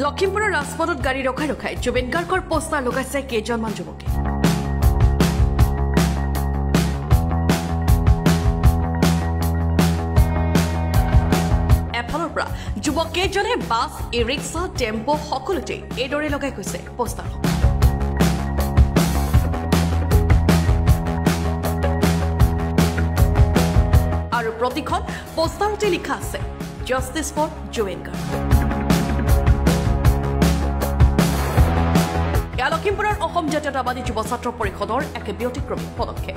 লখিমপুৰৰ ৰাজপথত গাড়ী ৰখাই জুবিন গাৰ্গৰ পোষ্টাৰ লগাইছে কেইজনমান যুৱকে। এফালৰ পৰা যুৱক কেইজনে বাছ, ই-ৰিক্সা, টেম্পো সকলোতে এইদৰে লগাই গৈছে পোষ্টাৰ। আৰু প্ৰতিখন পোষ্টাৰতে লিখা আছে জাষ্টিছ ফৰ জুবিন গাৰ্গ। লখিমপুৰৰ অসম জাতীয়তাবাদী যুৱ ছাত্ৰ পৰিষদৰ এক ব্যতিক্ৰমী পদক্ষেপ।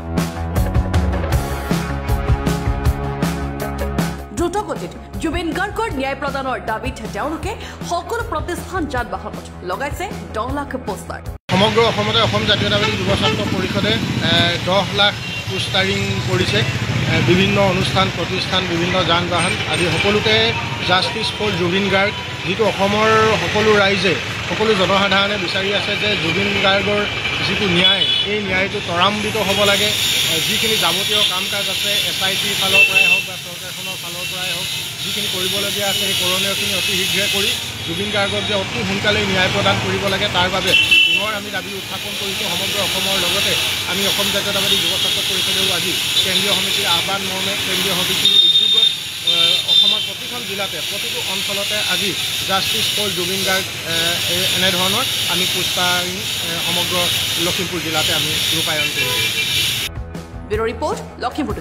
দ্ৰুতগতিত জুবিন গাৰ্গৰ ন্যায় প্ৰদানৰ দাবীত তেওঁলোকে সকলো প্ৰতিষ্ঠান যান-বাহনত লগাইছে 10 লাখ পোষ্টাৰ। সমগ্ৰ অসমতে অসম জাতীয়তাবাদী যুৱ ছাত্ৰ পৰিষদে 10 লাখ পোষ্টাৰিং কৰিছে। বিভিন্ন অনুষ্ঠান প্ৰতিষ্ঠান, বিভিন্ন যান-বাহন আদি সকলোতে জাষ্টিছ ফৰ জুবিন গাৰ্গ, যিটো অসমৰ সকলো ৰাইজে, সকলো জনসাধাৰণে বিচাৰি আছে যে জুবিন গাৰ্গৰ যিটো ন্যায়, এই ন্যায়টো ত্বৰান্বিত হ'ব লাগে। যিখিনি যাৱতীয় কাম কাজ আছে, SITৰ ফালৰ পৰাই হওক বা চৰকাৰখনৰ ফালৰ পৰাই হওক, যিখিনি কৰিবলগীয়া আছে সেই কৰণীয়খিনি অতি শীঘ্ৰে কৰি জুবিন গাৰ্গক যে অতি সোনকালেই ন্যায় প্ৰদান কৰিব লাগে, তাৰ বাবে পুনৰ আমি দাবী উত্থাপন কৰিছোঁ। সমগ্ৰ অসমৰ লগতে আমি অসম জাতীয়তাবাদী যুৱ ছাত্ৰ পৰিষদেও আজি কেন্দ্ৰীয় সমিতিৰ আহ্বান মৰ্মে কেন্দ্ৰীয় সমিতিৰ উদ্যোগত অসমৰ প্ৰতিখন জিলাতে, প্ৰতিটো অঞ্চলতে আজি জাষ্টিছ ফৰ জুবিন গাৰ্গ এনেধৰণৰ আমি পোষ্টাৰিং সমগ্ৰ লখিমপুৰ জিলাতে আমি ৰূপায়ণ কৰিছোঁ। Bureau report, Lakhimpur.